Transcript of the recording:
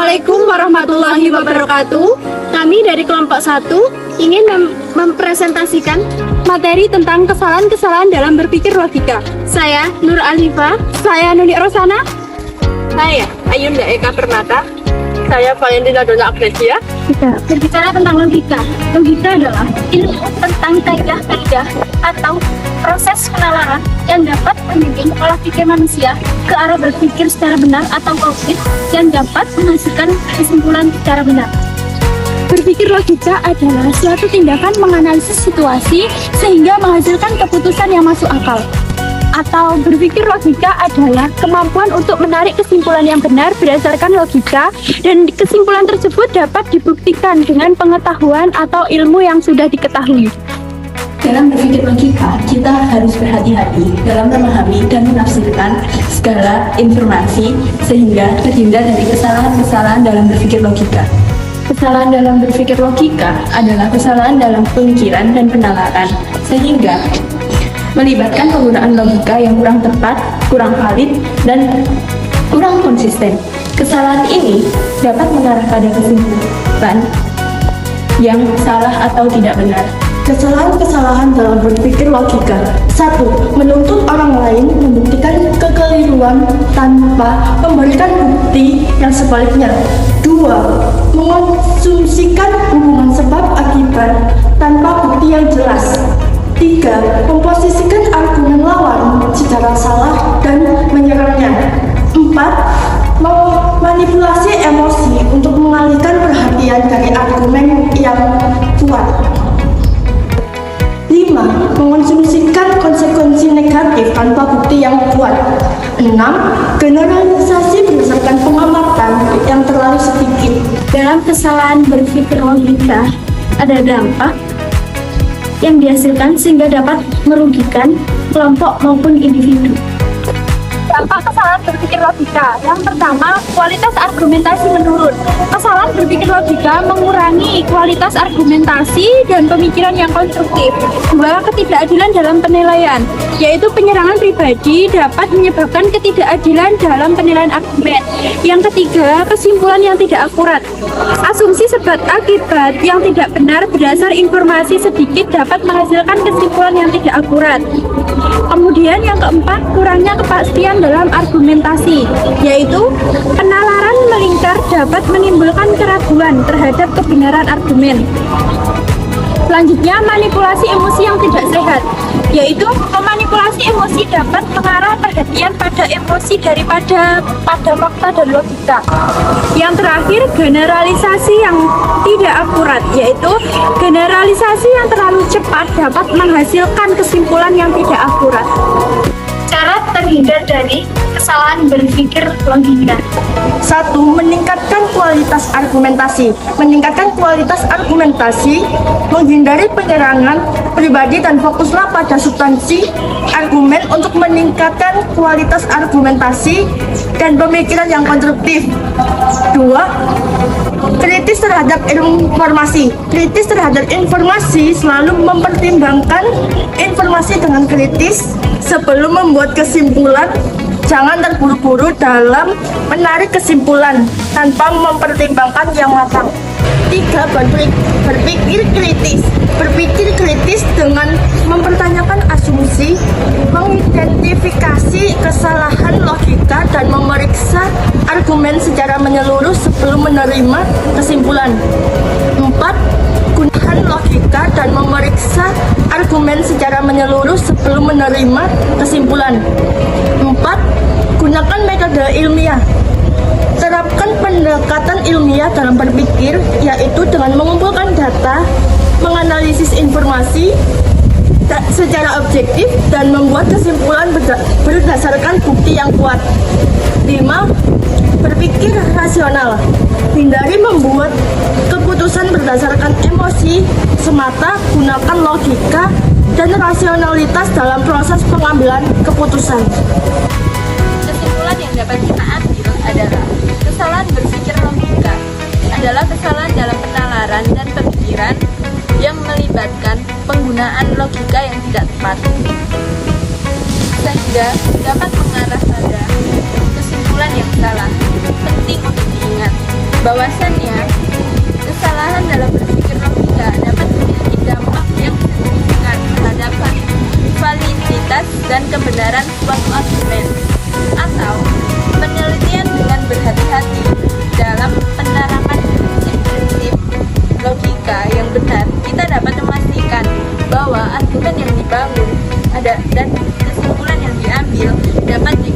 Assalamualaikum warahmatullahi wabarakatuh. Kami dari kelompok 1 ingin mempresentasikan materi tentang kesalahan-kesalahan dalam berpikir logika. Saya Nur Alifa. Saya Nuni Rosana. Saya Ayunda Eka Permata. Saya Valentina Dona Agnesia. Kita berbicara tentang logika. Logika adalah ilmu tentang kaidah-kaidah atau proses penalaran yang dapat membimbing pola pikir manusia ke arah berpikir secara benar atau logis dan dapat menghasilkan kesimpulan secara benar. Berpikir logika adalah suatu tindakan menganalisis situasi sehingga menghasilkan keputusan yang masuk akal. Atau berpikir logika adalah kemampuan untuk menarik kesimpulan yang benar berdasarkan logika, dan kesimpulan tersebut dapat dibuktikan dengan pengetahuan atau ilmu yang sudah diketahui. Dalam berpikir logika, kita harus berhati-hati dalam memahami dan menafsirkan segala informasi sehingga terhindar dari kesalahan-kesalahan dalam berpikir logika. Kesalahan dalam berpikir logika adalah kesalahan dalam pemikiran dan penalaran, sehingga melibatkan penggunaan logika yang kurang tepat, kurang valid, dan kurang konsisten. Kesalahan ini dapat mengarah pada kesimpulan yang salah atau tidak benar. Kesalahan-kesalahan dalam berpikir logika. 1. Menuntut orang lain membuktikan kekeliruan tanpa memberikan bukti yang sebaliknya. 2. Mengonsumsikan hubungan sebab akibat tanpa bukti yang jelas. 3. Memposisikan argumen lawan secara salah dan menyerangnya. 4. Memanipulasi emosi untuk mengalihkan perhatian dari argumen yang kuat. 5. Mengonsumsikan konsekuensi negatif tanpa bukti yang kuat. 6. Generalisasi berdasarkan pengamatan yang terlalu sedikit. Dalam kesalahan berpikir logika, ada dampak yang dihasilkan sehingga dapat merugikan kelompok maupun individu. Dampak kesalahan berpikir logika. Yang pertama, kualitas argumentasi menurun. Kesalahan berpikir logika mengurangi kualitas argumentasi dan pemikiran yang konstruktif. 2. Ketidakadilan dalam penilaian, yaitu penyerangan pribadi dapat menyebabkan ketidakadilan dalam penilaian argumen. Yang ketiga, kesimpulan yang tidak akurat. Asumsi sebab akibat yang tidak benar berdasar informasi sedikit dapat menghasilkan kesimpulan yang tidak akurat. Kemudian yang keempat, kurangnya kepastian dalam argumentasi, yaitu penalaran melingkar dapat menimbulkan keraguan terhadap kebenaran argumen. Selanjutnya, manipulasi emosi yang tidak sehat, yaitu memanipulasi emosi dapat mengarah perhatian pada emosi daripada pada fakta dan logika. Yang terakhir, generalisasi yang tidak akurat, yaitu generalisasi yang terlalu cepat dapat menghasilkan kesimpulan yang tidak akurat. Cara terhindar dari kesalahan berpikir logika. 1. Meningkatkan kualitas argumentasi. Meningkatkan kualitas argumentasi, menghindari penyerangan pribadi dan fokuslah pada substansi argumen untuk meningkatkan kualitas argumentasi dan pemikiran yang konstruktif. 2. Kritis terhadap informasi. Kritis terhadap informasi, selalu mempertimbangkan informasi dengan kritis sebelum membuat kesimpulan. Jangan terburu-buru dalam menarik kesimpulan tanpa mempertimbangkan yang matang. 3. Berpikir kritis. Berpikir kritis dengan mempertanyakan asumsi, mengidentifikasi kesalahan logika, dan memeriksa argumen secara menyeluruh sebelum menerima kesimpulan. 4. Gunakan logika dan memeriksa argumen secara menyeluruh sebelum menerima kesimpulan. 4. Gunakan metode ilmiah. Terapkan pendekatan ilmiah dalam berpikir, yaitu dengan mengumpulkan data, menganalisis informasi secara objektif, dan membuat kesimpulan berdasarkan bukti yang kuat. 5. Berpikir rasional. Hindari membuat keputusan berdasarkan emosi semata, gunakan logika dan rasionalitas dalam proses pengambilan keputusan. Kesimpulan yang dapat kita ambil adalah kesalahan berpikir logika adalah kesalahan dalam penalaran dan pemikiran yang melibatkan penggunaan logika yang tidak tepat, sehingga dapat mengarah pada kesimpulan kesimpulan yang salah. Penting untuk diingat bahwasannya kesalahan dalam berpikir logika dapat memiliki dampak yang signifikan terhadap validitas dan kebenaran suatu argumen atau penelitian. Dengan berhati-hati dalam penerapan prinsip-prinsip logika yang benar, kita dapat memastikan bahwa argumen yang dibangun dan kesimpulan yang diambil dapat